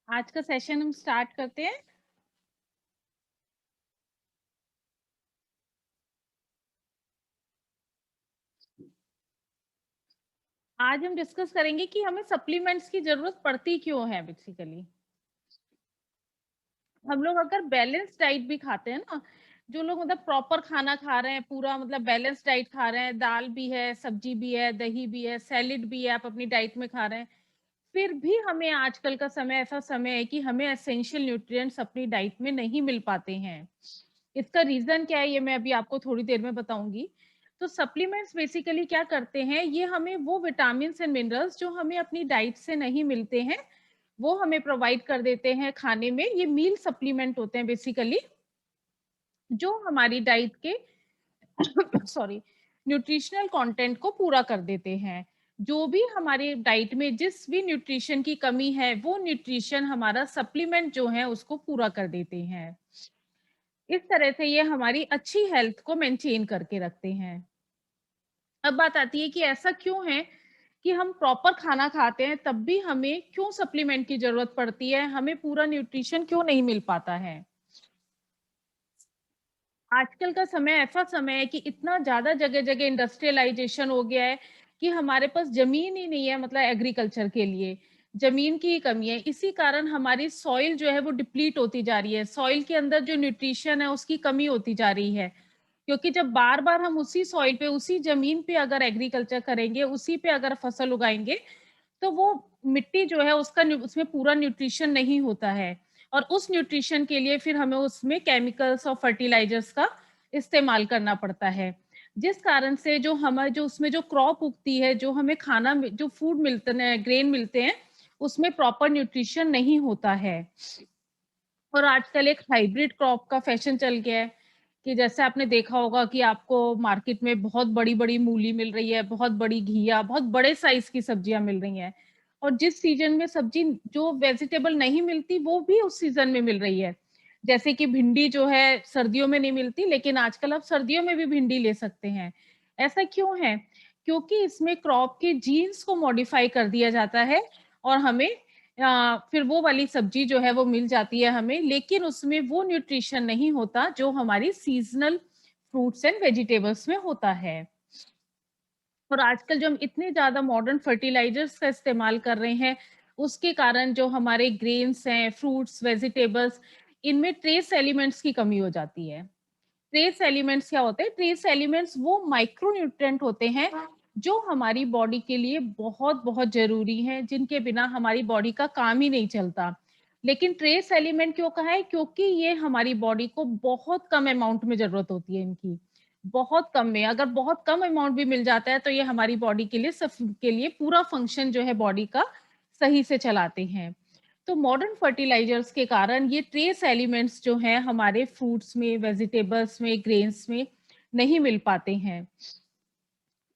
आज का सेशन हम स्टार्ट करते हैं। आज हम डिस्कस करेंगे कि हमें सप्लीमेंट्स की जरूरत पड़ती क्यों है। बेसिकली हम लोग अगर बैलेंस डाइट भी खाते हैं ना, जो लोग मतलब प्रॉपर खाना खा रहे हैं, पूरा मतलब बैलेंस डाइट खा रहे हैं, दाल भी है, सब्जी भी है, दही भी है, सैलेड भी है, आप अपनी डाइट में खा रहे हैं, फिर भी हमें आजकल का समय ऐसा समय है कि हमें एसेंशियल न्यूट्रिएंट्स अपनी डाइट में नहीं मिल पाते हैं। इसका रीजन क्या है ये मैं अभी आपको थोड़ी देर में बताऊंगी। तो सप्लीमेंट्स बेसिकली क्या करते हैं, ये हमें वो विटामिन एंड मिनरल्स जो हमें अपनी डाइट से नहीं मिलते हैं वो हमें प्रोवाइड कर देते हैं खाने में। ये मील सप्लीमेंट होते हैं बेसिकली, जो हमारी डाइट के सॉरी न्यूट्रिशनल कंटेंट को पूरा कर देते हैं। जो भी हमारी डाइट में जिस भी न्यूट्रिशन की कमी है वो न्यूट्रिशन हमारा सप्लीमेंट जो है उसको पूरा कर देते हैं। इस तरह से ये हमारी अच्छी हेल्थ को मेंटेन करके रखते हैं। अब बात आती है कि ऐसा क्यों है कि हम प्रॉपर खाना खाते हैं तब भी हमें क्यों सप्लीमेंट की जरूरत पड़ती है, हमें पूरा न्यूट्रिशन क्यों नहीं मिल पाता है। आजकल का समय ऐसा समय है कि इतना ज्यादा जगह जगह इंडस्ट्रियलाइजेशन हो गया है कि हमारे पास जमीन ही नहीं है, मतलब एग्रीकल्चर के लिए जमीन की ही कमी है। इसी कारण हमारी सॉइल जो है वो डिप्लीट होती जा रही है, सॉइल के अंदर जो न्यूट्रिशन है उसकी कमी होती जा रही है। क्योंकि जब बार बार हम उसी सॉइल पे उसी जमीन पे अगर एग्रीकल्चर करेंगे, उसी पे अगर फसल उगाएंगे, तो वो मिट्टी जो है उसका उसमें पूरा न्यूट्रिशन नहीं होता है। और उस न्यूट्रिशन के लिए फिर हमें उसमें केमिकल्स और फर्टिलाइजर्स का इस्तेमाल करना पड़ता है। जिस कारण से जो हमारे जो उसमें जो क्रॉप उगती है, जो हमें खाना जो फूड मिलते हैं, ग्रेन मिलते हैं, उसमें प्रॉपर न्यूट्रिशन नहीं होता है। और आजकल एक हाइब्रिड क्रॉप का फैशन चल गया है कि जैसे आपने देखा होगा कि आपको मार्केट में बहुत बड़ी बड़ी मूली मिल रही है, बहुत बड़ी घिया, बहुत बड़े साइज की सब्जियां मिल रही हैं। और जिस सीजन में सब्जी जो वेजिटेबल नहीं मिलती वो भी उस सीजन में मिल रही है। जैसे कि भिंडी जो है सर्दियों में नहीं मिलती, लेकिन आजकल आप सर्दियों में भी भिंडी ले सकते हैं। ऐसा क्यों है? क्योंकि इसमें क्रॉप के जीन्स को मॉडिफाई कर दिया जाता है और हमें फिर वो वाली सब्जी जो है वो मिल जाती है हमें, लेकिन उसमें वो न्यूट्रिशन नहीं होता जो हमारी सीजनल फ्रूट्स एंड वेजिटेबल्स में होता है। और आजकल जो हम इतने ज्यादा मॉडर्न फर्टिलाइजर्स का इस्तेमाल कर रहे हैं, उसके कारण जो हमारे ग्रेन्स हैं, फ्रूट्स, वेजिटेबल्स, इनमें ट्रेस एलिमेंट्स की कमी हो जाती है। ट्रेस एलिमेंट्स क्या होते हैं? ट्रेस एलिमेंट्स वो माइक्रो न्यूट्रिएंट होते हैं जो हमारी बॉडी के लिए बहुत बहुत जरूरी हैं, जिनके बिना हमारी बॉडी का काम ही नहीं चलता। लेकिन ट्रेस एलिमेंट क्यों कहा है? क्योंकि ये हमारी बॉडी को बहुत कम अमाउंट में जरूरत होती है इनकी, बहुत कम में। अगर बहुत कम अमाउंट भी मिल जाता है तो ये हमारी बॉडी के लिए सब के लिए पूरा फंक्शन जो है बॉडी का सही से चलाते हैं। तो मॉडर्न फर्टिलाइजर्स के कारण ये ट्रेस एलिमेंट्स जो हैं हमारे फ्रूट्स में, वेजिटेबल्स में, ग्रेन्स में नहीं मिल पाते हैं।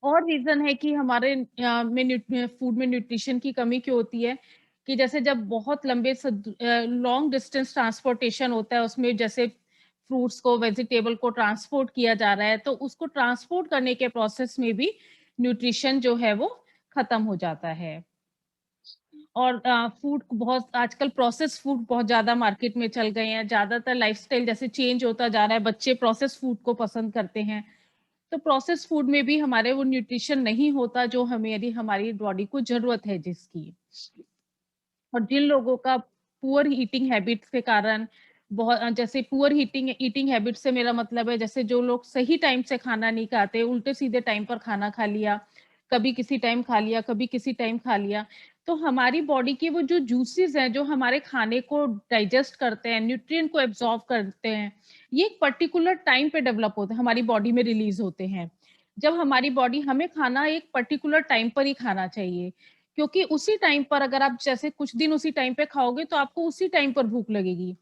और रीजन है कि हमारे फूड में न्यूट्रिशन की कमी क्यों होती है कि जैसे जब बहुत लंबे लॉन्ग डिस्टेंस ट्रांसपोर्टेशन होता है, उसमें जैसे फ्रूट्स को, वेजिटेबल को ट्रांसपोर्ट किया जा रहा है, तो उसको ट्रांसपोर्ट करने के प्रोसेस में भी न्यूट्रिशन जो है वो खत्म हो जाता है। और फूड बहुत आजकल प्रोसेस फूड बहुत ज्यादा मार्केट में चल गए हैं, ज्यादातर लाइफस्टाइल जैसे चेंज होता जा रहा है, बच्चे प्रोसेस फूड को पसंद करते हैं। तो प्रोसेस फूड में भी हमारे वो न्यूट्रिशन नहीं होता जो हमें यदि हमारी बॉडी को जरूरत है जिसकी। और जिन लोगों का पुअर ईटिंग हैबिट्स के कारण बहुत जैसे पुअर ईटिंग ईटिंग हैबिट से मेरा मतलब है जैसे जो लोग सही टाइम से खाना नहीं खाते, उल्टे सीधे टाइम पर खाना खा लिया, कभी किसी टाइम खा लिया, कभी किसी टाइम खा लिया, तो हमारी बॉडी के वो जो जूसेस हैं जो हमारे खाने को डाइजेस्ट करते हैं, न्यूट्रिएंट को एब्जॉर्ब करते हैं, ये एक पर्टिकुलर टाइम पे डेवलप होते हैं, हमारी बॉडी में रिलीज होते हैं। जब हमारी बॉडी हमें खाना एक पर्टिकुलर टाइम पर ही खाना चाहिए, क्योंकि उसी टाइम पर अगर आप जैसे कुछ दिन उसी टाइम पे खाओगे तो आपको उसी टाइम पर भूख लगेगी।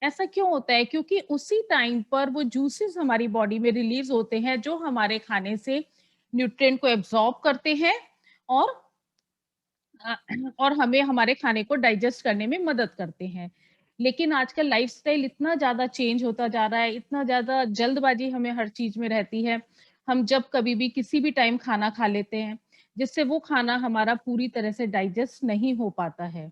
ऐसा क्यों होता है? क्योंकि उसी टाइम पर वो जूसेस हमारी बॉडी में रिलीज होते हैं जो हमारे खाने से न्यूट्रिएंट को एब्जॉर्ब करते हैं और अ, और हमें हमारे खाने को डाइजेस्ट करने में मदद करते हैं। लेकिन आजकल लाइफस्टाइल इतना ज़्यादा चेंज होता जा रहा है, इतना ज़्यादा जल्दबाज़ी हमें हर चीज़ में रहती है। हम जब कभी भी किसी भी टाइम खाना खा लेते हैं, जिससे वो खाना हमारा पूरी तरह से डाइजेस्ट नहीं हो पाता है।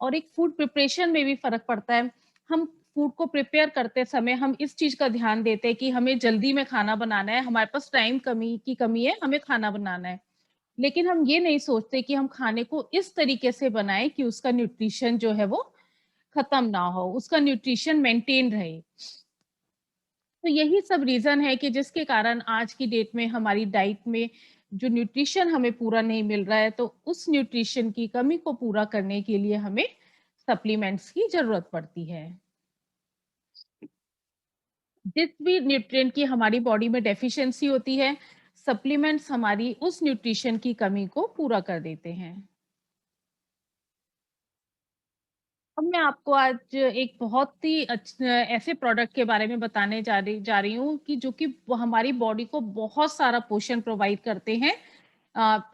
और एक फूड प्रिपरेशन में भी फ़र्क पड़ता है। हम फूड को प्रिपेयर करते समय हम इस चीज़ का ध्यान देते हैं कि हमें जल्दी में खाना बनाना है, हमारे पास टाइम की कमी है, हमें खाना बनाना है। लेकिन हम ये नहीं सोचते कि हम खाने को इस तरीके से बनाएँ कि उसका न्यूट्रिशन जो है वो खत्म ना हो, उसका न्यूट्रिशन मेंटेन रहे। तो यही सब रीज़न है कि जिसके कारण आज की डेट में हमारी डाइट में जो न्यूट्रिशन हमें पूरा नहीं मिल रहा है, तो उस न्यूट्रिशन की कमी को पूरा करने के लिए हमें सप्लीमेंट्स की ज़रूरत पड़ती है। जिस भी न्यूट्रिएंट की हमारी बॉडी में डेफिशिएंसी होती है, सप्लीमेंट्स हमारी उस न्यूट्रिशन की कमी को पूरा कर देते हैं। अब मैं आपको आज एक बहुत ही ऐसे प्रोडक्ट के बारे में बताने जा रही हूँ कि जो कि हमारी बॉडी को बहुत सारा पोषण प्रोवाइड करते हैं।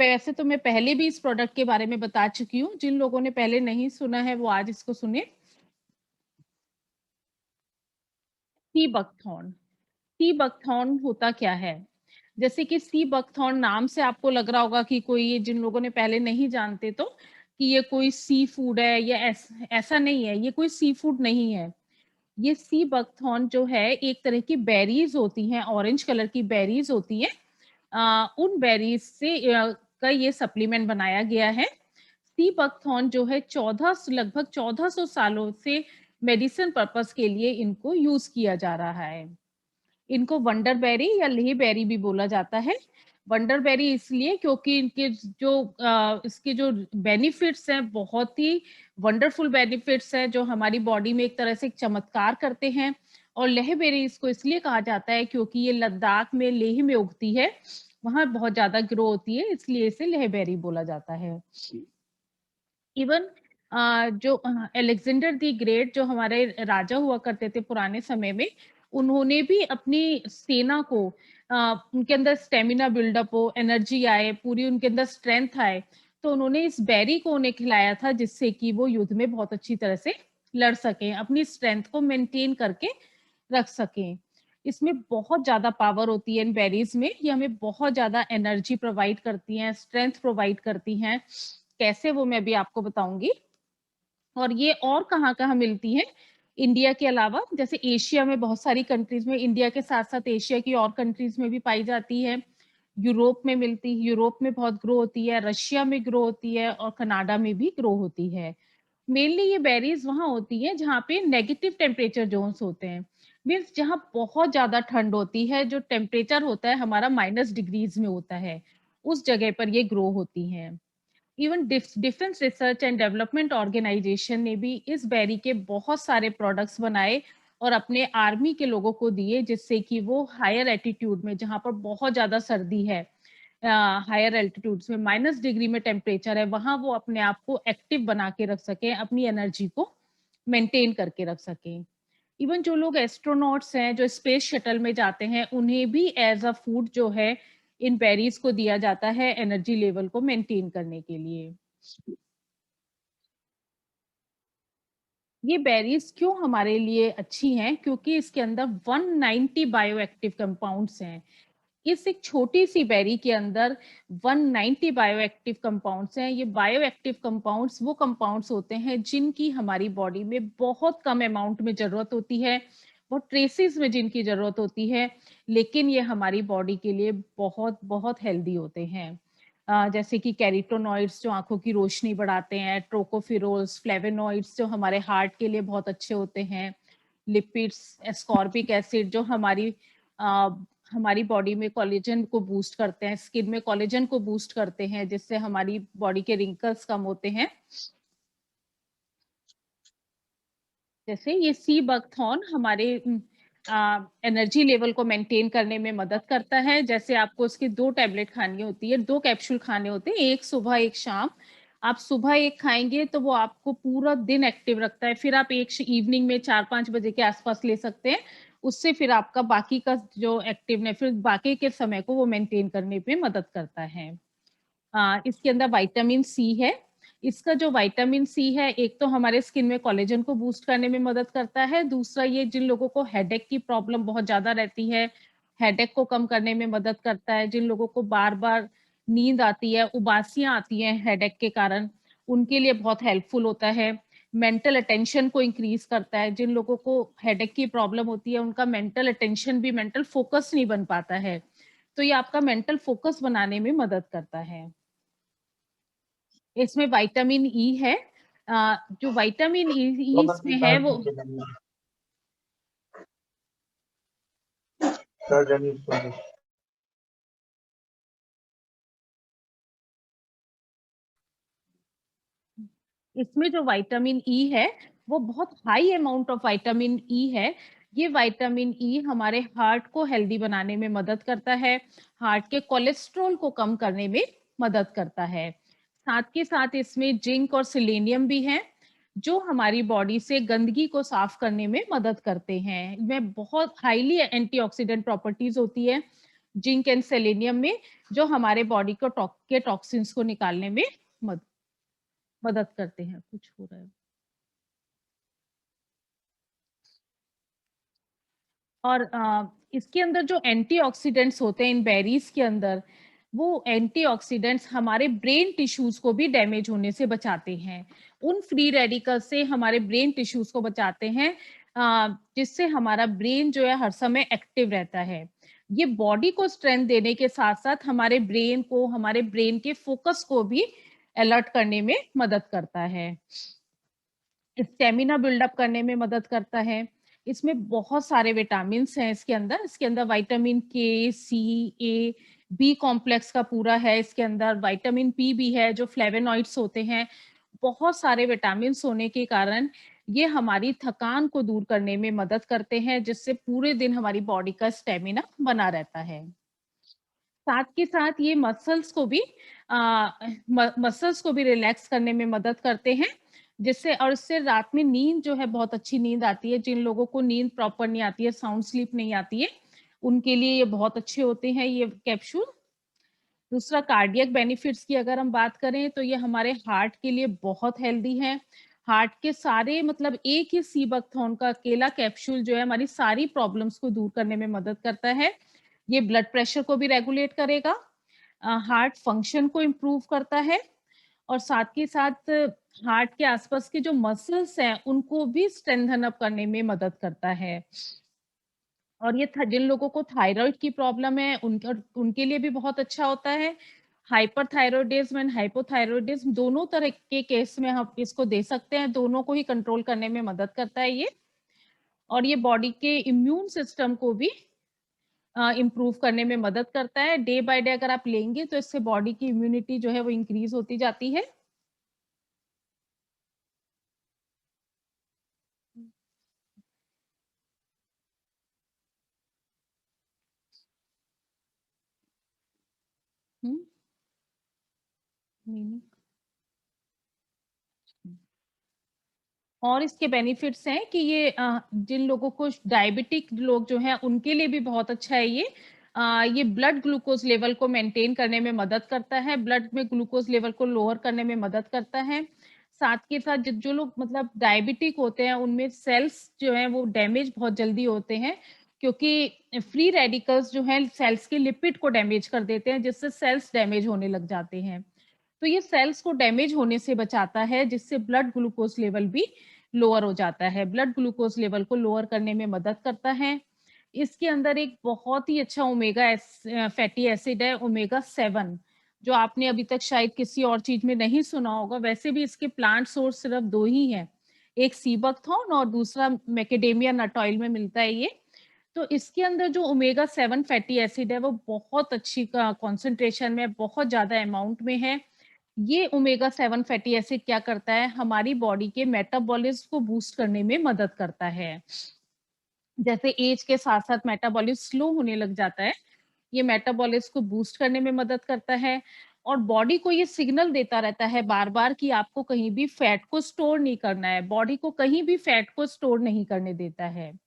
वैसे तो मैं पहले भी इस प्रोडक्ट के बारे में बता चुकी हूँ, जिन लोगों ने पहले नहीं सुना है वो आज इसको सुने। Sea buckthorn. सी बकथॉर्न होता क्या है? जैसे कि सी बकथॉर्न नाम से आपको लग रहा होगा कि कोई ये जिन लोगों ने पहले नहीं जानते तो, कि ये कोई सी फूड है या ऐसा नहीं है, ये कोई सी फूड नहीं है। ये सी बकथॉर्न जो है एक तरह की बेरीज़ होती हैं, ऑरेंज कलर की बेरीज़ होती हैं। उन बेरीज़ से का ये सप्लीमेंट बनाया गया है। सी बकथॉर्न जो है 1400 लगभग 1400 सालों से मेडिसिन पर्पज़ के लिए इनको यूज़ किया जा रहा है। इनको वंडर बेरी या लेह बेरी भी बोला जाता है। वंडर बेरी इसलिए क्योंकि इनके जो इसके जो बेनिफिट्स हैं बहुत ही वंडरफुल बेनिफिट्स हैं जो हमारी बॉडी में एक तरह से एक चमत्कार करते हैं। और लेह बेरी इसको इसलिए कहा जाता है क्योंकि ये लद्दाख में लेह में उगती है, वहाँ बहुत ज़्यादा ग्रो होती है इसलिए इसे लेह बेरी बोला जाता है। इवन जो अलेक्जेंडर द ग्रेट जो हमारे राजा हुआ करते थे पुराने समय में, उन्होंने भी अपनी सेना को उनके अंदर स्टैमिना बिल्डअप हो, एनर्जी आए, पूरी उनके अंदर स्ट्रेंथ आए, तो उन्होंने इस बेरी को उन्हें खिलाया था जिससे कि वो युद्ध में बहुत अच्छी तरह से लड़ सकें, अपनी स्ट्रेंथ को मेंटेन करके रख सकें। इसमें बहुत ज़्यादा पावर होती है इन बेरीज़ में, ये हमें बहुत ज़्यादा एनर्जी प्रोवाइड करती हैं, स्ट्रेंथ प्रोवाइड करती हैं। कैसे वो मैं भी आपको बताऊँगी। और ये और कहाँ-कहाँ मिलती हैं, इंडिया के अलावा जैसे एशिया में बहुत सारी कंट्रीज़ में, इंडिया के साथ-साथ एशिया की और कंट्रीज़ में भी पाई जाती है। यूरोप में बहुत ग्रो होती है, रशिया में ग्रो होती है और कनाडा में भी ग्रो होती है। मेनली ये बेरीज़ वहाँ होती हैं जहाँ पे नेगेटिव टेम्परेचर ज़ोन्स होते हैं। मीन्स जहाँ बहुत ज़्यादा ठंड होती है, जो टेम्परेचर होता है हमारा माइनस डिग्रीज़ में होता है, उस जगह पर ये ग्रो होती हैं। Even defence research and development organisation ने भी इस बेरी के बहुत सारे प्रोडक्ट्स बनाए और अपने आर्मी के लोगों को दिए जिससे कि वो हायर एल्टीट्यूड में जहाँ पर बहुत ज़्यादा सर्दी है, हायर एल्टीट्यूड्स में माइनस डिग्री में टेम्परेचर है, वहाँ वो अपने आप को एक्टिव बना के रख सकें, अपनी एनर्जी को मेंटेन करके रख सकें। इवन जो लोग एस्ट्रोनॉट्स हैं, जो स्पेस शटल में जाते हैं, उन्हें भी एज़ अ फूड जो है, इन बेरीज़ को दिया जाता है एनर्जी लेवल को मेंटेन करने के लिए। ये बेरीज़ क्यों हमारे लिए अच्छी हैं? क्योंकि इसके अंदर 190 बायोएक्टिव कंपाउंड्स हैं। इस एक छोटी-सी बेरी के अंदर 190 बायोएक्टिव कंपाउंड्स हैं। ये बायोएक्टिव कंपाउंड्स वो कंपाउंड्स होते हैं जिनकी हमारी बॉडी में बहुत कम अमाउंट में ज़रूरत होती है, बहुत ट्रेसेस में जिनकी ज़रूरत होती है, लेकिन ये हमारी बॉडी के लिए बहुत-बहुत हेल्दी होते हैं। जैसे कि कैरोटीनॉइड्स जो आँखों की रोशनी बढ़ाते हैं, टोकोफेरोल्स, फ्लेवोनॉइड्स जो हमारे हार्ट के लिए बहुत अच्छे होते हैं, लिपिड्स, एस्कॉर्बिक एसिड जो अ, हमारी बॉडी में कोलेजन को बूस्ट करते हैं, स्किन में कोलेजन को बूस्ट करते हैं, जिससे हमारी बॉडी के रिंकल्स कम होते हैं। जैसे ये सी बकथॉर्न हमारे एनर्जी लेवल को मेंटेन करने में मदद करता है। जैसे आपको उसकी 2 टैबलेट खानी होती है, 2 कैप्सूल खाने होते हैं, एक सुबह, एक शाम। आप सुबह एक खाएँगे तो वो आपको पूरा दिन एक्टिव रखता है। फिर आप एक इवनिंग में 4-5 बजे के आस-पास ले सकते हैं। उससे फिर आपका बाकी का जो एक्टिवनेस फिर बाकी के समय को वो मेंटेन करने में मदद करता है। इसके अंदर विटामिन सी है। इसका जो विटामिन सी है, एक तो हमारे स्किन में कोलेजन को बूस्ट करने में मदद करता है, दूसरा ये जिन लोगों को हेडेक की प्रॉब्लम बहुत ज़्यादा रहती है, हेडेक को कम करने में मदद करता है, जिन लोगों को बार-बार नींद आती है, उबासियाँ आती हैं हेडेक के कारण, उनके लिए बहुत हेल्पफुल होता है। मेंटल अटेंशन को इंक्रीज करता है। जिन लोगों को हेडेक की प्रॉब्लम होती है, उनका मेंटल अटेंशन भी, मेंटल फोकस नहीं बन पाता है, तो ये आपका मेंटल फोकस बनाने में मदद करता है। इसमें विटामिन ई है। जो विटामिन ई इसमें है वो इसमें जो विटामिन ई है, वो बहुत high amount of vitamin E है। ये विटामिन ई हमारे हार्ट को हेल्दी बनाने में मदद करता है, हार्ट के कोलेस्ट्रॉल को कम करने में मदद करता है। साथ के साथ इसमें जिंक और सेलेनियम भी है, जो हमारी बॉडी से गंदगी को साफ करने में मदद करते हैं। इनमें बहुत हाईली एंटीऑक्सीडेंट प्रॉपर्टीज होती है जिंक एंड सेलेनियम में, जो हमारे बॉडी को के टॉक्सिन्स को निकालने में मदद मदद करते हैं। कुछ हो रहा है। और इसके अंदर जो एंटीऑक्सीडेंट्स होते हैं इन बेरीज के अंदर, वो एंटीऑक्सीडेंट्स हमारे ब्रेन टिश्यूज को भी डैमेज होने से बचाते हैं। उन फ्री रेडिकल से हमारे ब्रेन टिश्यूज को बचाते हैं, जिससे हमारा ब्रेन जो है हर समय एक्टिव रहता है। ये बॉडी को स्ट्रेंथ देने के साथ साथ हमारे ब्रेन को, हमारे ब्रेन के फोकस को भी अलर्ट करने में मदद करता है। स्टेमिना बिल्डअप करने में मदद करता है। इसमें बहुत सारे विटामिन्स हैं इसके अंदर विटामिन के, सी, ए, बी कॉम्प्लेक्स का पूरा है इसके अंदर, विटामिन पी भी है जो फ्लेवोनॉइड्स होते हैं। बहुत सारे विटामिन्स होने के कारण ये हमारी थकान को दूर करने में मदद करते हैं, जिससे पूरे दिन हमारी बॉडी का स्टेमिना बना रहता है। साथ के साथ ये मसल्स को भी रिलैक्स करने में मदद करते हैं, जिससे और इससे रात में नींद जो है बहुत अच्छी नींद आती है। जिन लोगों को नींद प्रॉपर नहीं आती है, साउंड स्लीप नहीं आती है, उनके लिए ये बहुत अच्छे होते हैं ये कैप्सूल। दूसरा कार्डियक बेनिफिट्स की अगर हम बात करें तो ये हमारे हार्ट के लिए बहुत हेल्दी है। हार्ट के सारे मतलब एक ही सीबकथॉर्न का अकेला कैप्सूल जो है हमारी सारी प्रॉब्लम्स को दूर करने में मदद करता है। ये ब्लड प्रेशर को भी रेगुलेट करेगा, हार्ट फंक्शन को इम्प्रूव करता है, और साथ के साथ हार्ट के आसपास के जो मसल्स हैं उनको भी स्ट्रेंथन अप करने में मदद करता है। और ये जिन लोगों को थायराइड की प्रॉब्लम है उनके लिए भी बहुत अच्छा होता है। हाइपरथायरॉयडिज्म एंड हाइपोथायरॉयडिज्म दोनों तरह के केस में हम इसको दे सकते हैं, दोनों को ही कंट्रोल करने में मदद करता है ये। और ये बॉडी के इम्यून सिस्टम को भी इम्प्रूव करने में मदद करता है। डे बाय डे अगर आप लेंगे तो इससे बॉडी की इम्यूनिटी जो है वो इंक्रीज होती जाती है। हम्म, मीनिंग और इसके बेनिफिट्स हैं कि ये जिन लोगों को डायबिटिक लोग जो हैं उनके लिए भी बहुत अच्छा है ये। ये ब्लड ग्लूकोज लेवल को मेंटेन करने में मदद करता है, ब्लड में ग्लूकोज लेवल को लोअर करने में मदद करता है। साथ के साथ जो लोग मतलब डायबिटिक होते हैं उनमें सेल्स जो हैं वो डैमेज बहुत जल्दी होते हैं, क्योंकि फ्री रेडिकल्स जो हैं सेल्स के लिपिड को डैमेज कर देते हैं, जिससे सेल्स डैमेज होने लग जाते हैं। तो ये सेल्स को डैमेज होने से बचाता है, जिससे ब्लड ग्लूकोज लेवल भी लोअर हो जाता है। ब्लड ग्लूकोज लेवल को लोअर करने में मदद करता है। इसके अंदर एक बहुत ही अच्छा फैटी एसिड है ओमेगा 7, जो आपने अभी तक शायद किसी और चीज में नहीं सुना होगा। वैसे भी इसके प्लांट सोर्स सिर्फ दो ही हैं, एक सीबकथॉर्न और दूसरा मैकेडेमिया नट ऑयल में मिलता है ये। तो इसके अंदर जो ओमेगा 7 फैटी एसिड है वो बहुत अच्छी कॉन्सेंट्रेशन में, बहुत ज्यादा अमाउंट में है। ये ओमेगा 7 फैटी एसिड क्या करता है, हमारी बॉडी के मेटाबॉलिज्म को बूस्ट करने में मदद करता है। जैसे एज के साथ साथ मेटाबॉलिज्म स्लो होने लग जाता है, ये मेटाबॉलिज्म को बूस्ट करने में मदद करता है। और बॉडी को ये सिग्नल देता रहता है बार बार कि आपको कहीं भी फैट को स्टोर नहीं करना है, बॉडी को कहीं भी फैट को स्टोर नहीं करने देता है।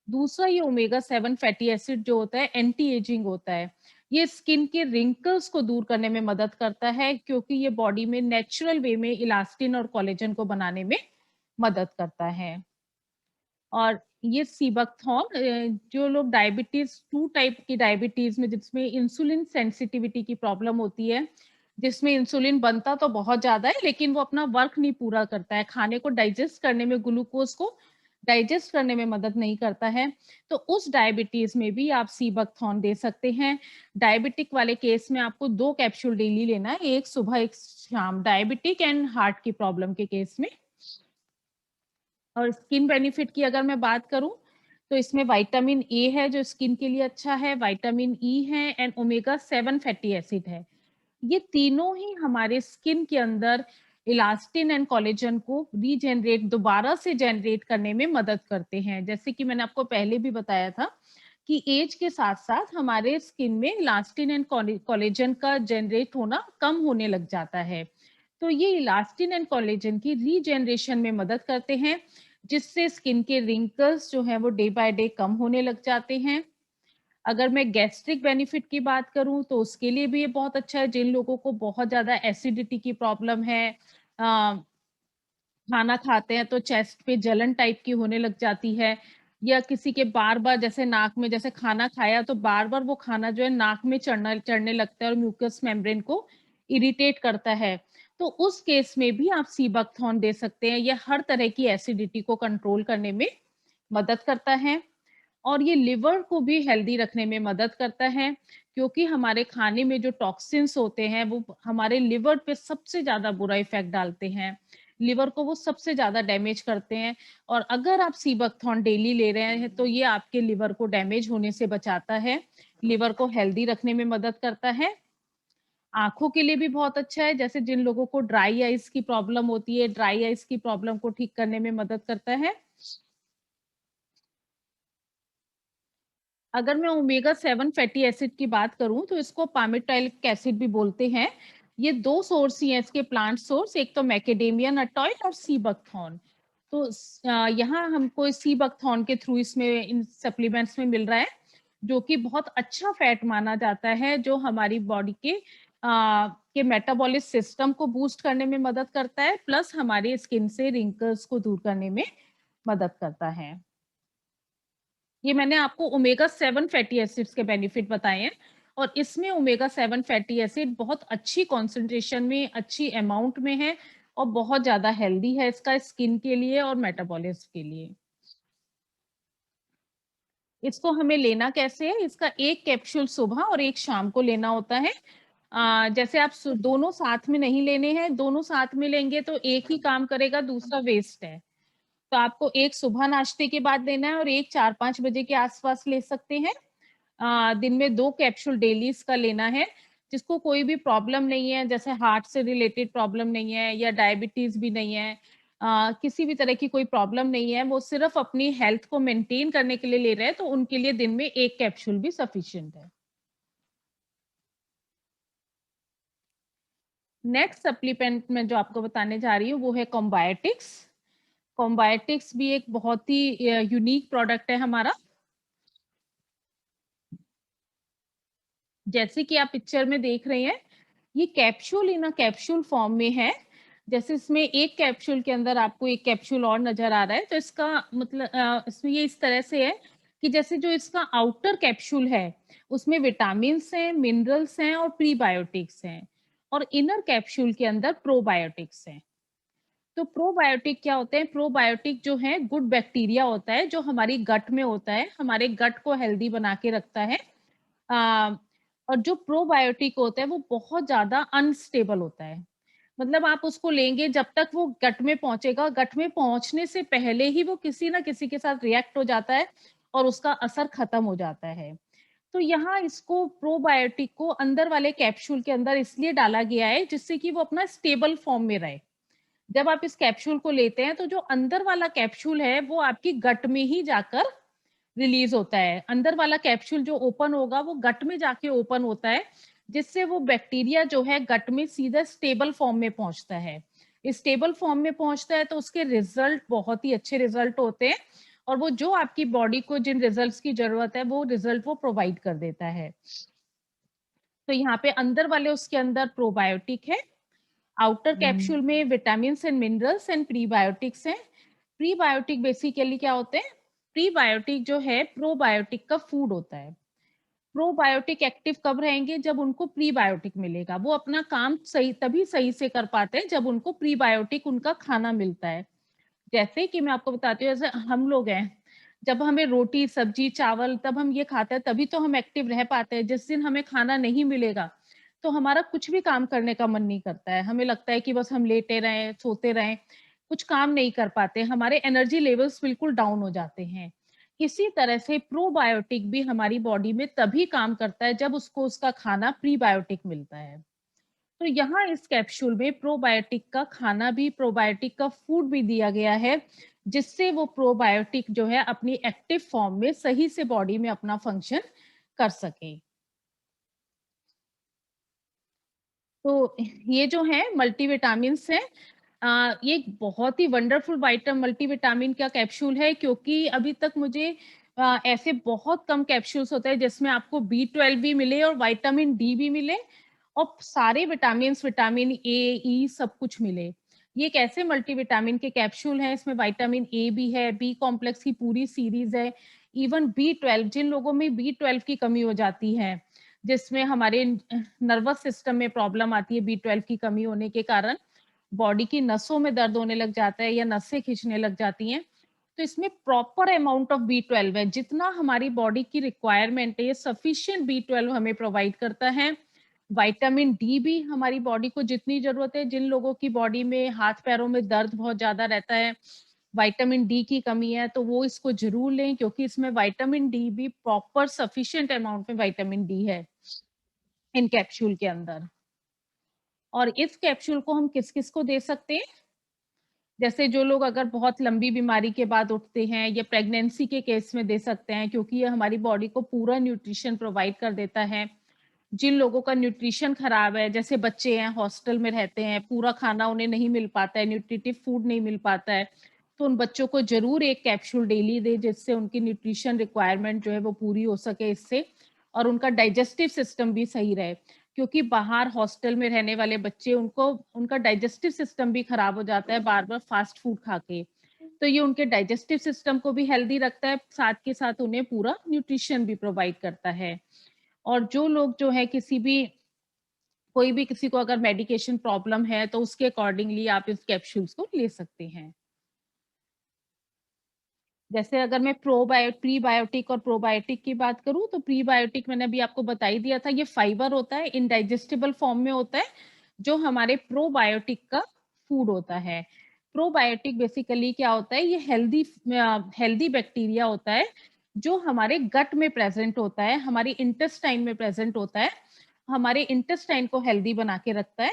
दूसरा ये ओमेगा 7 फैटी एसिड जो होता है एंटी एजिंग होता है। ये स्किन के रिंकल्स को दूर करने में मदद करता है, क्योंकि ये बॉडी में नेचुरल वे में इलास्टिन और कोलेजन को बनाने में मदद करता है। और ये सीबकथॉर्न जो लोग डायबिटीज 2 टाइप की डायबिटीज में जिसमें इंसुलिन सेंसिटिविटी की प्रॉब्लम होती है, जिसमें इंसुलिन बनता तो बहुत ज़्यादा है, लेकिन वो अपना वर्क नहीं पूरा करता है। खाने को डाइजेस्ट करने में, ग्लूकोज़ को डाइजेस्ट करने में मदद नहीं करता है। तो उस डायबिटीज़ में भी आप सीबकथॉर्न दे सकते हैं। डायबिटिक वाले केस में आपको 2 कैप्सूल डेली लेना है, एक सुबह, एक शाम, डायबिटिक एंड हार्ट की प्रॉब्लम के केस में। और स्किन बेनिफिट की अगर मैं बात करूँ, तो इसमें विटामिन ए है जो स्किन के लिए अच्छा है, विटामिन ई है एंड ओमेगा 7 फैटी एसिड है। ये तीनों ही हमारे स्किन के अंदर इलास्टिन एंड कोलेजन को रीजनरेट, दोबारा से जनरेट करने में मदद करते हैं। जैसे कि मैंने आपको पहले भी बताया था कि एज के साथ-साथ हमारे स्किन में इलास्टिन एंड कोलेजन का जनरेट होना कम होने लग जाता है। तो ये इलास्टिन एंड कोलेजन की रीजनरेशन में मदद करते हैं, जिससे स्किन के रिंकल्स जो हैं वो डे बाय डे कम होने लग जाते हैं। अगर मैं गैस्ट्रिक बेनिफिट की बात करूँ तो उसके लिए भी ये बहुत अच्छा है, जिन लोगों को बहुत ज़्यादा एसिडिटी की प्रॉब्लम है, अ, खाना खाते हैं तो चेस्ट पे जलन टाइप की होने लग जाती है, या किसी के बार-बार जैसे नाक में, जैसे खाना खाया तो बार-बार वो खाना जो है नाक में चढ़ना चढ़ने लगता है और म्यूकस मेम्ब्रेन को इरिटेट करता है। तो उस केस में भी आप सीबकथॉर्न दे सकते हैं। ये हर तरह की एसिडिटी को कंट्रोल करने में मदद करता है। और ये लिवर को भी हेल्दी रखने में मदद करता है, क्योंकि हमारे खाने में जो टॉक्सिन्स होते हैं वो हमारे लिवर पे सबसे ज़्यादा बुरा इफ़ेक्ट डालते हैं। लिवर को वो सबसे ज़्यादा डैमेज करते हैं, और अगर आप सीबकथॉर्न डेली ले रहे हैं तो ये आपके लिवर को डैमेज होने से बचाता है, लिवर को हेल्दी रखने में मदद करता है। आँखों के लिए भी बहुत अच्छा है, जैसे जिन लोगों को ड्राई आइज़ की प्रॉब्लम होती है, ड्राई आइज़ की प्रॉब्लम को ठीक करने में मदद करता है। अगर मैं ओमेगा 7 फैटी एसिड की बात करूँ, तो इसको पामेटाइलिक एसिड भी बोलते हैं। ये 2 सोर्स ही हैं इसके, प्लांट सोर्स, एक तो मैकेडेमिया नट ऑयल और सी बकथॉर्न। तो यहाँ हमको सी बकथॉर्न के थ्रू इसमें इन सप्लीमेंट्स में मिल रहा है, जो कि बहुत अच्छा फैट माना जाता है, जो हमारी बॉडी के मेटाबॉलिक सिस्टम को बूस्ट करने में मदद करता है, प्लस हमारी स्किन से रिंकल्स को दूर करने में मदद करता है। ये मैंने आपको ओमेगा 7 फैटी एसिड्स के बेनिफिट बताए हैं, और इसमें ओमेगा 7 फैटी एसिड बहुत अच्छी कॉन्सेंट्रेशन में, अच्छी अमाउंट में है, और बहुत ज़्यादा हेल्दी है इसका स्किन के लिए और मेटाबॉलिज्म के लिए। इसको हमें लेना कैसे है? इसका 1 कैप्सूल सुबह और 1 शाम को लेना होता है। जैसे आप दोनों साथ में नहीं लेने हैं, दोनों साथ में लेंगे तो एक ही काम करेगा, दूसरा वेस्ट है। तो आपको एक सुबह नाश्ते के बाद लेना है और एक 4-5 बजे के आस-पास ले सकते हैं। दिन में 2 कैप्सूल डेली इसका लेना है। जिसको कोई भी प्रॉब्लम नहीं है, जैसे हार्ट से रिलेटेड प्रॉब्लम नहीं है या डायबिटीज़ भी नहीं है, किसी भी तरह की कोई प्रॉब्लम नहीं है, वो सिर्फ़ अपनी हेल्थ को मेंटेन करने के लिए ले रहे हैं, तो उनके लिए दिन में 1 कैप्सूल भी सफिशिएंट है। नेक्स्ट सप्लीमेंट मैं जो आपको बताने जा रही हूँ, वो है कॉम्बायोटिक्स। कॉम्बायोटिक्स भी एक बहुत ही यूनिक प्रोडक्ट है हमारा। जैसे कि आप पिक्चर में देख रहे हैं, ये capsule in a capsule form में है। जैसे इसमें एक कैप्सूल के अंदर आपको एक कैप्सूल और नज़र आ रहा है, तो इसका मतलब इसमें ये इस तरह से है कि जैसे जो इसका आउटर कैप्सूल है, उसमें विटामिन्स हैं, मिनरल्स हैं और प्रीबायोटिक्स हैं, और इनर कैप्सूल के अंदर प्रोबायोटिक्स हैं। तो प्रोबायोटिक क्या होते हैं? प्रोबायोटिक जो है गुड बैक्टीरिया होता है, जो हमारी गट में होता है, हमारे गट को हेल्दी बना के रखता है। अ, और जो प्रोबायोटिक होता है वो बहुत ज़्यादा अनस्टेबल होता है। मतलब आप उसको लेंगे, जब तक वो गट में पहुँचेगा, गट में पहुँचने से पहले ही वो किसी न किसी के साथ रिएक्ट हो जाता है और उसका असर खत्म हो जाता है। तो यहाँ इसको प्रोबायोटिक को अंदर वाले कैप्सूल के अंदर इसलिए डाला गया है जिससे कि वो अपना स्टेबल फॉर्म में रहे। जब आप इस कैप्सूल को लेते हैं तो जो अंदर वाला कैप्सूल है वो आपकी गट में ही जाकर रिलीज़ होता है। अंदर वाला कैप्सूल जो ओपन होगा वो गट में जाके ओपन होता है, जिससे वो बैक्टीरिया जो है गट में सीधा स्टेबल फॉर्म में पहुँचता है। स्टेबल फॉर्म में पहुँचता है तो उसके रिज़ल्ट बहुत ही अच्छे रिज़ल्ट होते हैं, और वो जो आपकी बॉडी को जिन रिज़ल्ट्स की ज़रूरत है वो रिज़ल्ट वो प्रोवाइड कर देता है। तो यहाँ पे अंदर वाले उसके अंदर प्रोबायोटिक है, आउटर कैप्सूल में vitamins and minerals and prebiotics हैं। प्रीबायोटिक बेसिकली क्या होते हैं? प्रीबायोटिक जो है प्रोबायोटिक का फूड होता है। प्रोबायोटिक एक्टिव कब रहेंगे? जब उनको प्रीबायोटिक मिलेगा। वो अपना काम सही से कर पाते हैं जब उनको प्रीबायोटिक उनका खाना मिलता है। जैसे कि मैं आपको बताती हूँ, जैसे हम लोग हैं, जब हमें रोटी, सब्जी, चावल तब हम ये खाते हैं तभी तो हम एक्टिव रह पाते हैं। जिस दिन हमें खाना नहीं मिलेगा, तो हमारा कुछ भी काम करने का मन नहीं करता है। हमें लगता है कि बस हम लेटे रहें, सोते रहें, कुछ काम नहीं कर पाते। हमारे एनर्जी लेवल्स बिल्कुल डाउन हो जाते हैं। इसी तरह से प्रोबायोटिक भी हमारी बॉडी में तभी काम करता है जब उसको उसका खाना प्रीबायोटिक मिलता है। तो यहाँ इस कैप्सूल में प्रोबायोटिक का खाना भी, प्रोबायोटिक का फूड भी दिया गया है, जिससे वो प्रोबायोटिक जो है अपनी एक्टिव फॉर्म में सही से बॉडी में अपना फंक्शन कर सके। तो ये जो है मल्टीविटामिन्स हैं, ये एक बहुत ही वंडरफुल मल्टीविटामिन का कैप्सूल है, क्योंकि अभी तक मुझे ऐसे बहुत कम कैप्सूल्स होते हैं जिसमें आपको बी 12 भी मिले और विटामिन डी भी मिले और सारे विटामिन्स, विटामिन ए, ई सब कुछ मिले। ये एक ऐसे मल्टीविटामिन के कैप्सूल हैं, इसमें विटामिन ए भी है, बी कॉम्प्लेक्स की पूरी सीरीज है, इवन बी 12, जिन लोगों में बी 12 की कमी हो जाती है, जिसमें हमारे नर्वस सिस्टम में प्रॉब्लम आती है बी 12 की कमी होने के कारण, बॉडी की नसों में दर्द होने लग जाता है या नसें खींचने लग जाती हैं, तो इसमें प्रॉपर अमाउंट ऑफ बी 12 है, जितना हमारी बॉडी की रिक्वायरमेंट है, ये सफिशिएंट बी 12 हमें प्रोवाइड करता है। विटामिन डी भी हमारी बॉडी को जितनी जरूरत है, जिन लोगों की बॉडी में हाथ पैरों में दर्द बहुत ज्यादा रहता है, विटामिन डी की कमी है, तो वो इसको जरूर लें, क्योंकि इसमें विटामिन डी भी प्रॉपर सफिशिएंट अमाउंट में विटामिन डी है इन कैप्सूल के अंदर। और इस कैप्सूल को हम किस-किस को दे सकते हैं? जैसे जो लोग अगर बहुत लंबी बीमारी के बाद उठते हैं या प्रेगनेंसी के केस में दे सकते हैं, क्योंकि ये हमारी बॉडी को पूरा न्यूट्रिशन प्रोवाइड कर देता है। जिन लोगों का न्यूट्रिशन खराब है, जैसे बच्चे हैं, हॉस्टल में रहते हैं, पूरा खाना उन्हें नहीं मिल पाता है, न्यूट्रिटिव फूड नहीं मिल पाता है, तो उन बच्चों को ज़रूर एक कैप्सूल डेली दें, जिससे उनकी न्यूट्रिशन रिक्वायरमेंट जो है वो पूरी हो सके इससे और उनका डाइजेस्टिव सिस्टम भी सही रहे। क्योंकि बाहर हॉस्टल में रहने वाले बच्चे, उनको उनका डाइजेस्टिव सिस्टम भी खराब हो जाता है बार-बार फास्ट फूड खा के। तो ये उनके डाइजेस्टिव सिस्टम को भी हेल्दी रखता है, साथ के साथ उन्हें पूरा न्यूट्रिशन भी प्रोवाइड करता है। और जो लोग जो है कोई भी किसी को अगर मेडिकेशन प्रॉब्लम है, तो उसके अकॉर्डिंगली आप इस कैप्सूल्स को ले सकते हैं। जैसे अगर मैं प्रीबायोटिक और प्रोबायोटिक की बात करूँ, तो प्रीबायोटिक मैंने अभी आपको बता ही दिया था, ये फाइबर होता है, इनडाइजेस्टिबल फॉर्म में होता है, जो हमारे प्रोबायोटिक का फूड होता है। प्रोबायोटिक बेसिकली क्या होता है, ये हेल्दी बैक्टीरिया होता है, जो हमारे गट में प्रेज़ेंट होता है, हमारी इंटेस्टाइन में प्रेज़ेंट होता है, हमारे इंटेस्टाइन को हेल्दी बना के रखता है।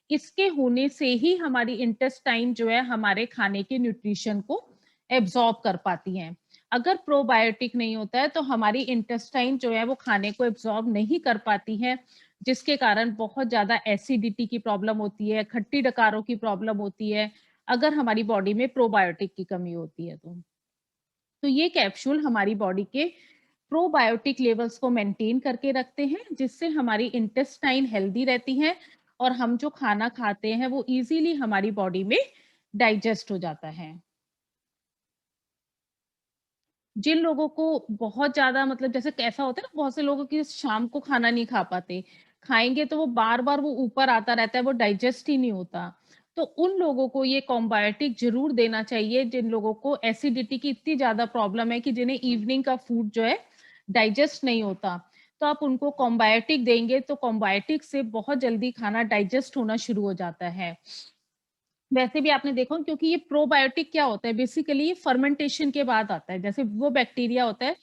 इसके होने से ही हमारी इंटेस्टाइन जो है, हमारे खाने के न्यूट्रिशन को एब्ज़ॉर्ब कर पाती हैं। अगर प्रोबायोटिक नहीं होता है, तो हमारी इंटेस्टाइन जो है वो खाने को एब्ज़ॉर्ब नहीं कर पाती है, जिसके कारण बहुत ज़्यादा एसिडिटी की प्रॉब्लम होती है, खट्टी डकारों की प्रॉब्लम होती है, अगर हमारी बॉडी में प्रोबायोटिक की कमी होती है तो। तो ये कैप्सूल हमारी बॉडी के प्रोबायोटिक लेवल्स को मेंटेन करके रखते हैं, जिससे हमारी इंटेस्टाइन हेल्दी रहती है और हम जो खाना खाते हैं वो इज़िली हमारी बॉडी में डाइजेस्ट हो जाता है। जिन लोगों को बहुत ज़्यादा मतलब जैसे कैसा होता है ना, बहुत से लोगों की शाम को खाना नहीं खा पाते। खाएँगे तो वो बार-बार वो ऊपर आता रहता है, वो डाइजेस्ट ही नहीं होता। तो उन लोगों को ये कॉम्बायोटिक ज़रूर देना चाहिए, जिन लोगों को एसिडिटी की इतनी ज़्यादा प्रॉब्लम है कि जिन्हें इवनिंग का फूड जो है डाइजेस्ट नहीं होता। तो आप उनको कॉम्बायोटिक देंगे, तो कॉम्बायोटिक से बहुत जल्दी खाना डाइजेस्ट होना शुरू हो जाता है। वैसे भी आपने देखा हो, क्योंकि ये प्रोबायोटिक क्या होता है, बेसिकली ये फर्मेंटेशन के बाद आता है। जैसे वो बैक्टीरिया होता है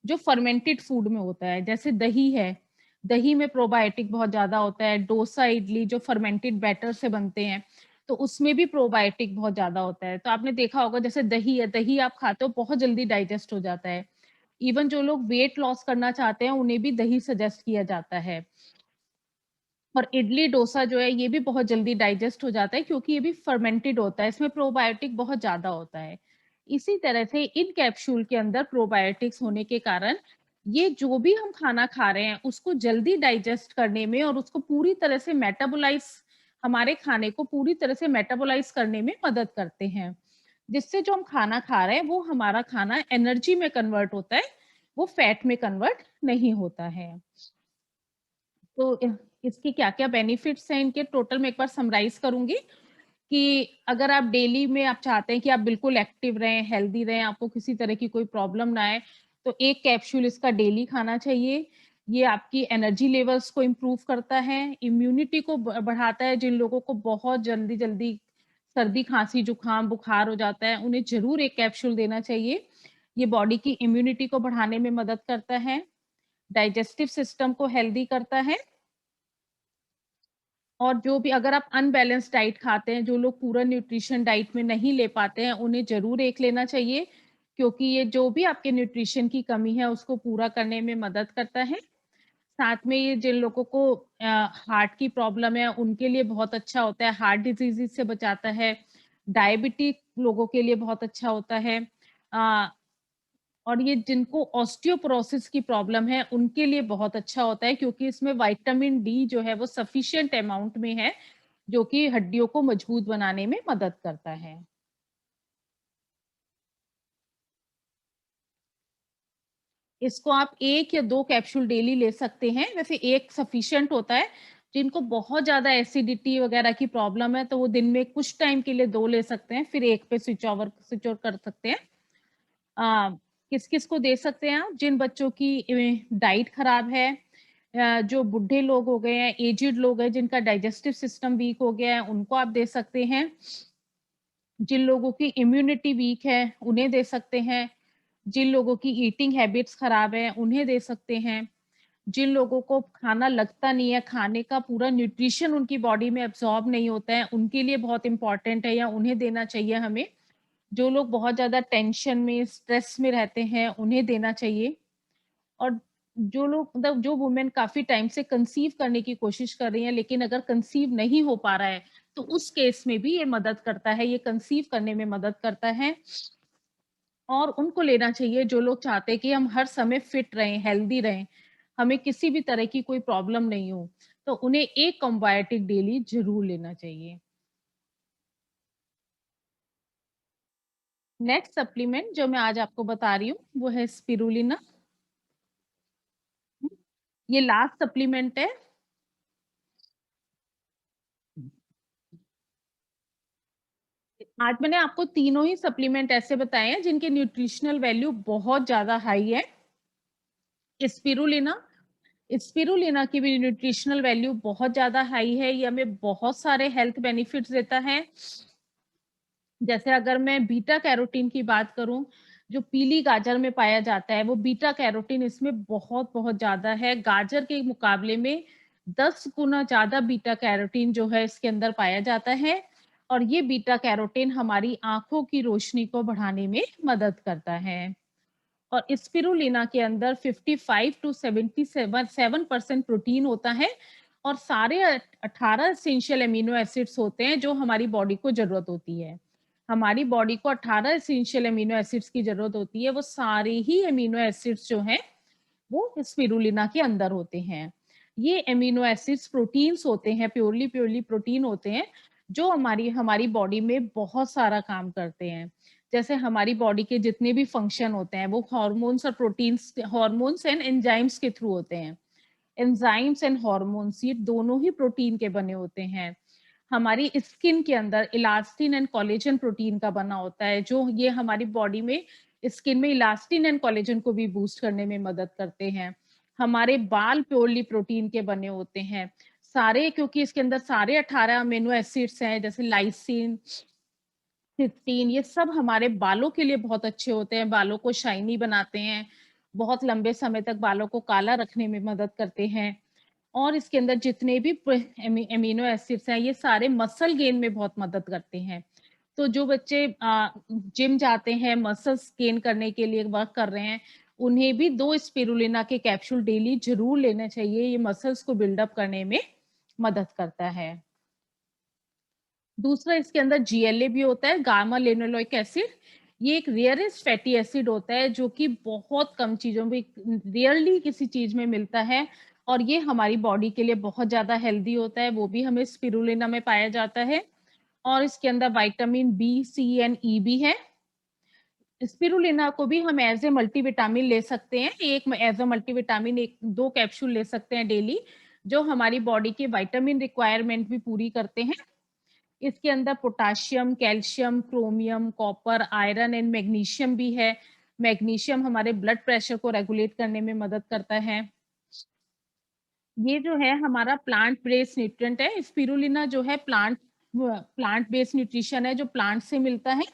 जो फर्मेंटेड फूड में होता है, जैसे दही है, दही में प्रोबायोटिक बहुत ज्यादा होता है। डोसा, इडली जो फर्मेंटेड बैटर से बनते हैं, तो उसमें भी प्रोबायोटिक बहुत ज्यादा होता है। तो आपने देखा होगा, जैसे दही है, दही आप खाते हो बहुत जल्दी डाइजेस्ट हो जाता है। इवन जो लोग वेट लॉस करना चाहते हैं, उन्हें भी दही सजेस्ट किया जाता है। और इडली डोसा जो है, ये भी बहुत जल्दी डाइजेस्ट हो जाता है, क्योंकि ये भी फर्मेंटेड होता है, इसमें प्रोबायोटिक बहुत ज़्यादा होता है। इसी तरह से इन कैप्सूल के अंदर प्रोबायोटिक्स होने के कारण, ये जो भी हम खाना खा रहे हैं, उसको जल्दी डाइजेस्ट करने में और उसको पूरी तरह से हमारे खाने को पूरी तरह से मेटाबोलाइज़ करने में मदद करते हैं। जिससे जो हम खाना खा रहे हैं, वो हमारा खाना एनर्जी में कन्वर्ट होता है, वो फैट में कन्वर्ट नहीं होता है। तो इसके क्या-क्या बेनिफिट्स हैं इनके टोटल मैं एक बार समराइज़ करूँगी कि अगर आप डेली में आप चाहते हैं कि आप बिल्कुल एक्टिव रहें, हेल्दी रहें, आपको किसी तरह की कोई प्रॉब्लम ना आए, तो 1 कैप्सूल इसका डेली खाना चाहिए। ये आपकी एनर्जी लेवल्स को इम्प्रूव करता है, इम्यूनिटी को बढ़ाता है। जिन लोगों को बहुत जल्दी-जल्दी सर्दी, खाँसी, जुकाम, बुखार हो जाता है, उन्हें ज़रूर 1 कैप्सूल देना चाहिए। ये बॉडी की इम्यूनिटी को बढ़ाने में मदद करता है, डाइजेस्टिव सिस्टम को हेल्दी करता है और जो भी अगर आप अनबैलेंस्ड डाइट खाते हैं, जो लोग पूरा न्यूट्रिशन डाइट में नहीं ले पाते हैं, उन्हें ज़रूर एक लेना चाहिए, क्योंकि ये जो भी आपके न्यूट्रिशन की कमी है, उसको पूरा करने में मदद करता है। साथ में ये जिन लोगों को हार्ट की प्रॉब्लम है, उनके लिए बहुत अच्छा होता है, हार्ट डिज़ीज़ से बचाता है, डायबिटिक लोगों के लिए बहुत अच्छा होता है। अ, और ये जिनको ऑस्टियोपोरोसिस की प्रॉब्लम है, उनके लिए बहुत अच्छा होता है क्योंकि इसमें विटामिन डी जो है वो सफिशिएंट अमाउंट में है, जो कि हड्डियों को मजबूत बनाने में मदद करता है। इसको आप 1 या 2 कैप्सूल डेली ले सकते हैं, वैसे 1 सफिशिएंट होता है। जिनको बहुत ज़्यादा एसिडिटी वगैरह की प्रॉब्लम है, तो वो दिन में कुछ टाइम के लिए 2 ले सकते हैं, फिर 1 पे स्विच ओवर कर सकते हैं। अ, किस-किस को दे सकते हैं आप? जिन बच्चों की डाइट खराब है जो बूढ़े लोग हो गए हैं, एज्ड लोग हैं, जिनका डाइजेस्टिव सिस्टम वीक हो गया है, उनको आप दे सकते हैं। जिन लोगों की इम्यूनिटी वीक है, उन्हें दे सकते हैं। जिन लोगों की ईटिंग हैबिट्स खराब हैं, उन्हें दे सकते हैं। जिन लोगों को खाना लगता नहीं है, खाने का पूरा न्यूट्रिशन उनकी बॉडी में एब्ज़ॉर्ब नहीं होता है, उनके लिए बहुत इम्पोर्टेंट है या उन्हें देना चाहिए हमें। जो लोग बहुत ज़्यादा टेंशन में, स्ट्रेस में रहते हैं, उन्हें देना चाहिए और जो लोग मतलब जो वुमेन काफ़ी टाइम से कंसीव करने की कोशिश कर रही हैं, लेकिन अगर कंसीव नहीं हो पा रहा है, तो उस केस में भी ये मदद करता है, ये कंसीव करने में मदद करता है और उनको लेना चाहिए जो लोग चाहते हैं कि हम हर समय फिट रहें, हेल्दी रहें, हमें किसी भी तरह की कोई प्रॉब्लम नहीं हो, तो उन्हें एक कंबायोटिक डेली ज़रूर लेना चाहिए। नेक्स्ट सप्लीमेंट जो मैं आज आपको बता रही हूँ, वो है स्पिरुलिना। ये लास्ट सप्लीमेंट है। आज मैंने आपको तीनों ही सप्लीमेंट ऐसे बताए हैं जिनके न्यूट्रिशनल वैल्यू बहुत ज़्यादा हाई है। स्पिरुलिना स्पिरुलिना की भी न्यूट्रिशनल वैल्यू बहुत ज़्यादा हाई है, ये हमें बहुत सारे हेल्थ बेनिफिट्स देता है। जैसे अगर मैं बीटा कैरोटीन की बात करूँ, जो पीली गाजर में पाया जाता है, वो बीटा कैरोटीन इसमें बहुत-बहुत ज़्यादा है। गाजर के मुकाबले में 10 गुना ज़्यादा बीटा कैरोटीन जो है इसके अंदर पाया जाता है और ये बीटा कैरोटीन हमारी आँखों की रोशनी को बढ़ाने में मदद करता है। और स्पिरुलिना के अंदर 55 टू 77% प्रोटीन होता है और सारे 18 एसेंशियल अमीनो एसिड्स होते हैं जो हमारी बॉडी को ज़रूरत होती है। हमारी बॉडी को 18 एसेंशियल अमीनो एसिड्स की ज़रूरत होती है, वो सारे ही अमीनो एसिड्स जो हैं, वो स्पिरुलिना के अंदर होते हैं। ये अमीनो एसिड्स प्रोटीन्स होते हैं, प्योरली प्योरली प्रोटीन होते हैं, जो हमारी हमारी बॉडी में बहुत सारा काम करते हैं। जैसे हमारी बॉडी के जितने भी फंक्शन होते हैं, वो हार्मोन्स और प्रोटीन्स हार्मोन्स एंड एंजाइम्स के थ्रू होते हैं। एंजाइम्स एंड हार्मोन्स ये दोनों ही प्रोटीन के बने होते हैं। हमारी स्किन के अंदर इलास्टिन एंड कोलेजन प्रोटीन का बना होता है, जो ये हमारी बॉडी में स्किन में इलास्टिन एंड कोलेजन को भी बूस्ट करने में मदद करते हैं। हमारे बाल प्योरली प्रोटीन के बने होते हैं। सारे क्योंकि इसके अंदर सारे 18 अमीनो एसिड्स हैं, जैसे लाइसिन, सिस्टीन ये सब हमारे बालों के लिए बहुत अच्छे होते हैं, बालों को शाइनी बनाते हैं, बहुत लंबे समय तक बालों को काला रखने में मदद करते हैं। और इसके अंदर जितने भी एमिनो एसिड्स हैं, ये सारे मसल गेन में बहुत मदद करते हैं। तो जो बच्चे जिम जाते हैं, मसल्स गेन करने के लिए वर्क कर रहे हैं, उन्हें भी 2 स्पिरुलिना के कैप्सूल डेली ज़रूर लेने चाहिए। ये मसल्स को बिल्डअप करने में मदद करता है। दूसरा इसके अंदर जीएलए भी होता है, गामा लिनोलेनिक एसिड। ये एक रेयरेस्ट फैटी एसिड होता है जो कि बहुत कम चीज़ों में रेयरली किसी चीज़ में मिलता है और ये हमारी बॉडी के लिए बहुत ज़्यादा हेल्दी होता है, वो भी हमें स्पिरुलिना में पाया जाता है और इसके अंदर विटामिन बी, सी एंड ई भी है। स्पिरुलिना को भी हम एज़ ए मल्टीविटामिन ले सकते हैं। एक एज़ अ मल्टीविटामिन 1-2 कैप्सूल ले सकते हैं डेली, जो हमारी बॉडी की विटामिन रिक्वायरमेंट भी पूरी करते हैं। इसके अंदर potassium, calcium, chromium, copper, iron and magnesium भी है। मैग्नीशियम हमारे ब्लड प्रेशर को रेगुलेट करने में मदद करता है। ये जो है हमारा प्लांट बेस्ड न्यूट्रिएंट है। स्पिरुलिना जो है प्लांट बेस्ड न्यूट्रिशन है जो प्लांट से मिलता है।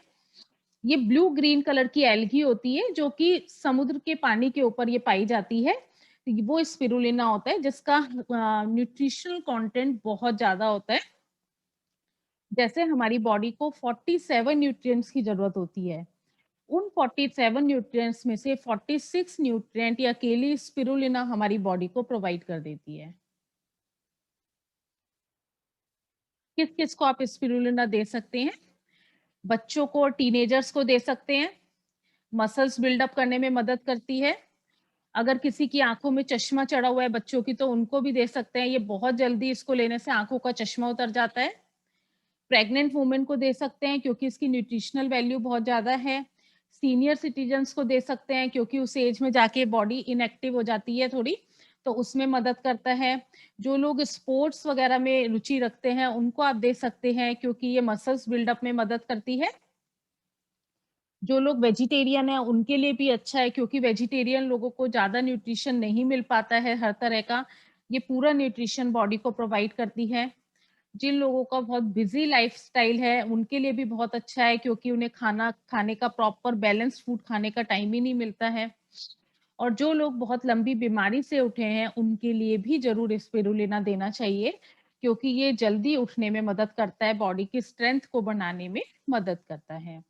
ये ब्लू ग्रीन कलर की एल्गी होती है जो कि समुद्र के पानी के ऊपर ये पाई जाती है। वो स्पिरुलिना होता है जिसका न्यूट्रिशनल कंटेंट बहुत ज्यादा होता है। जैसे हमारी बॉडी को 47 न्यूट्रिएंट्स की जरूरत होती है, उन 47 न्यूट्रिएंट्स में से 46 न्यूट्रिएंट या अकेली स्पिरुलिना हमारी बॉडी को प्रोवाइड कर देती है। किस किस को आप स्पिरुलिना दे सकते हैं? बच्चों को और टीनेजर्स को दे सकते हैं। मसल्स बिल्डअप करने में मदद करती है। अगर किसी की आंखों में चश्मा चढ़ा हुआ है बच्चों की, तो उनको भी दे सकते हैं। ये बहुत जल्दी इसको लेने से आंखों का चश्मा उतर जाता है। प्रेग्नेंट वुमेन को दे सकते हैं क्योंकि इसकी न्यूट्रिशनल वैल्यू बहुत ज़्यादा है। सीनियर सिटीजन्स को दे सकते हैं क्योंकि उस एज में जाके बॉडी इनएक्टिव हो जाती है थोड़ी, तो उसमें मदद करता है। जो लोग स्पोर्ट्स वगैरह में रुचि रखते हैं, उनको आप दे सकते हैं क्योंकि ये मसल्स बिल्डअप में मदद करती है। जो लोग वेजिटेरियन हैं, उनके लिए भी अच्छा है क्योंकि वेजिटेरियन लोगों को ज़्यादा न्यूट्रिशन नहीं मिल पाता है हर तरह का। ये पूरा न्यूट्रिशन बॉडी को प्रोवाइड करती है। जिन लोगों का बहुत बिजी लाइफस्टाइल है, उनके लिए भी बहुत अच्छा है क्योंकि उन्हें खाना खाने का प्रॉपर बैलेंस फूड खाने का टाइम ही नहीं मिलता है। और जो लोग बहुत लंबी बीमारी से उठे हैं, उनके लिए भी ज़रूर स्पिरुलिना देना चाहिए क्योंकि ये जल्दी उठने में मदद करता है, बॉडी की स्ट्रेंथ को बढ़ाने में मदद करता है।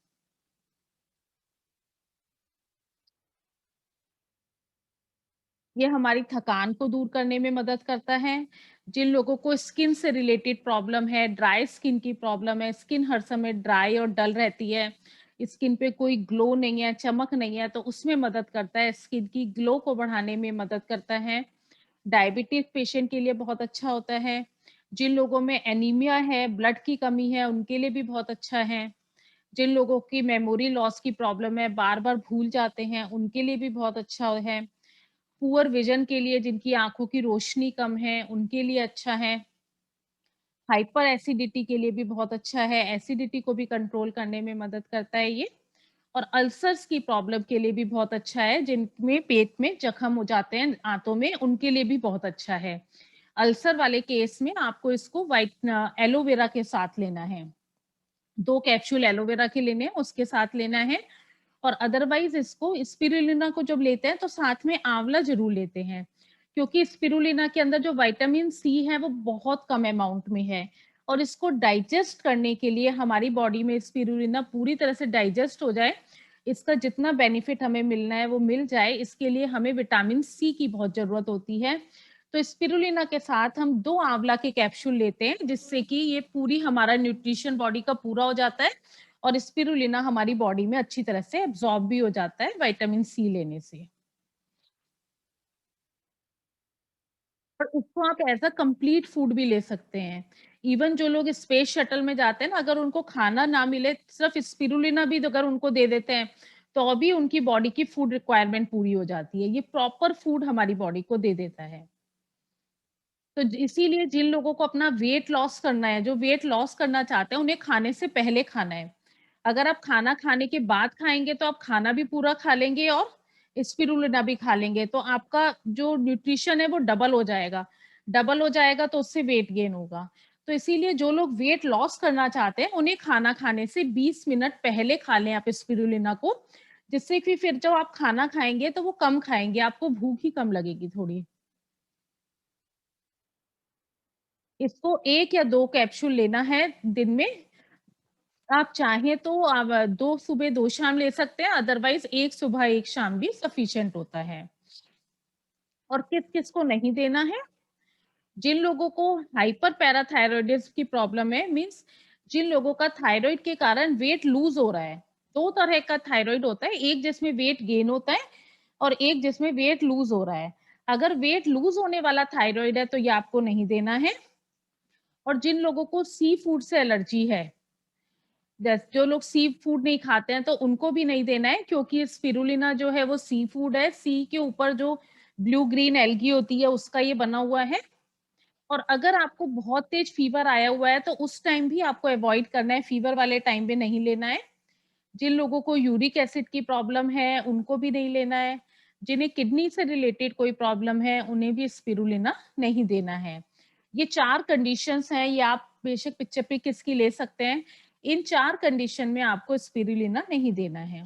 ये हमारी थकान को दूर करने में मदद करता है। जिन लोगों को स्किन से रिलेटेड प्रॉब्लम है, ड्राई स्किन की प्रॉब्लम है, स्किन हर समय ड्राई और डल रहती है, स्किन पे कोई ग्लो नहीं है, चमक नहीं है, तो उसमें मदद करता है, स्किन की ग्लो को बढ़ाने में मदद करता है। डायबिटिक पेशेंट के लिए बहुत अच्छा होता है। जिन लोगों में एनीमिया है, ब्लड की कमी है, उनके लिए भी बहुत अच्छा है। जिन लोगों की मेमोरी लॉस की प्रॉब्लम है, बार-बार भूल जाते हैं, उनके लिए भी बहुत अच्छा है। पुअर विज़न के लिए जिनकी आँखों की रोशनी कम है, उनके लिए अच्छा है। हाइपर एसिडिटी के लिए भी बहुत अच्छा है, एसिडिटी को भी कंट्रोल करने में मदद करता है ये। और अल्सर्स की प्रॉब्लम के लिए भी बहुत अच्छा है, जिनमें पेट में जख्म हो जाते हैं आंतों में, उनके लिए भी बहुत अच्छा है। अल्सर वाले केस में आपको इसको एलोवेरा के साथ लेना है। 2 कैप्सूल एलोवेरा के लेने हैं, उसके साथ लेना है। और अदरवाइज़ इसको स्पिरुलिना को जब लेते हैं तो साथ में आंवला ज़रूर लेते हैं, क्योंकि स्पिरुलिना के अंदर जो विटामिन सी है वो बहुत कम अमाउंट में है और इसको डाइजेस्ट करने के लिए हमारी बॉडी में स्पिरुलिना पूरी तरह से डाइजेस्ट हो जाए, इसका जितना बेनिफिट हमें मिलना है वो मिल जाए, इसके लिए हमें विटामिन सी की बहुत ज़रूरत होती है। तो स्पिरुलिना के साथ हम 2 आंवला के कैप्सूल लेते हैं, जिससे कि ये पूरी हमारा न्यूट्रिशन बॉडी का पूरा हो जाता है और स्पिरुलिना हमारी बॉडी में अच्छी तरह से एब्ज़ॉर्ब भी हो जाता है विटामिन सी लेने से। और इसको आप एज़ अ कंप्लीट फूड भी ले सकते हैं। इवन जो लोग स्पेस शटल में जाते हैं ना, अगर उनको खाना ना मिले, सिर्फ़ स्पिरुलिना भी अगर उनको दे देते हैं, तो भी उनकी बॉडी की फूड रिक्वायरमेंट पूरी हो जाती है। ये प्रॉपर फूड हमारी बॉडी को दे देता है। तो इसीलिए जिन लोगों को अपना वेट लॉस करना है, जो वेट लॉस करना चाहते हैं, उन्हें खाने से पहले खाना है। अगर आप खाना खाने के बाद खाएँगे, तो आप खाना भी पूरा खा लेंगे और स्पिरुलिना भी खा लेंगे, तो आपका जो न्यूट्रिशन है, वो डबल हो जाएगा। डबल हो जाएगा, तो उससे वेट गेन होगा। तो इसीलिए जो लोग वेट लॉस करना चाहते हैं, उन्हें खाना खाने से 20 मिनट पहले खा लें आप स्पिरुलिना को, जिससे कि फिर जब आप खाना खाएँगे, तो वो कम खाएँगे, आपको भूख ही कम लगेगी थोड़ी। इसको 1 या 2 कैप्सूल लेना है दिन में। आप चाहें तो आप 2 सुबह 2 शाम ले सकते हैं, अदरवाइज़ 1 सुबह 1 शाम भी सफिशिएंट होता है। और किस-किस को नहीं देना है? जिन लोगों को हाइपर पैराथायरॉइडिज़्म की प्रॉब्लम है, मीन्स जिन लोगों का थायरॉइड के कारण वेट लूज़ हो रहा है। 2 तरह का थायरॉइड होता है, एक जिसमें वेट गेन होता है और एक जिसमें वेट लूज़ हो रहा है। अगर वेट लूज़ होने वाला थायरॉइड है, तो ये आपको नहीं देना है। और जिन लोगों को सी फूड से एलर्जी है, जो लोग सी फूड नहीं खाते हैं तो उनको भी नहीं देना है, क्योंकि स्पिरुलिना जो है वो सी फूड है। सी के ऊपर जो ब्लू ग्रीन एल्गी होती है उसका ये बना हुआ है। और अगर आपको बहुत तेज फीवर आया हुआ है तो उस टाइम भी आपको अवॉइड करना है, फीवर वाले टाइम पे नहीं लेना है। जिन लोगों को यूरिक एसिड की प्रॉब्लम है उनको भी नहीं लेना है। जिन्हें किडनी से रिलेटेड कोई प्रॉब्लम है उन्हें भी स्पिरुलिना नहीं देना है। ये 4 कंडीशंस हैं, ये आप बेशक पिक्चर पिक इसकी ले सकते हैं। इन 4 कंडीशन में आपको स्पिरुलिना नहीं देना है।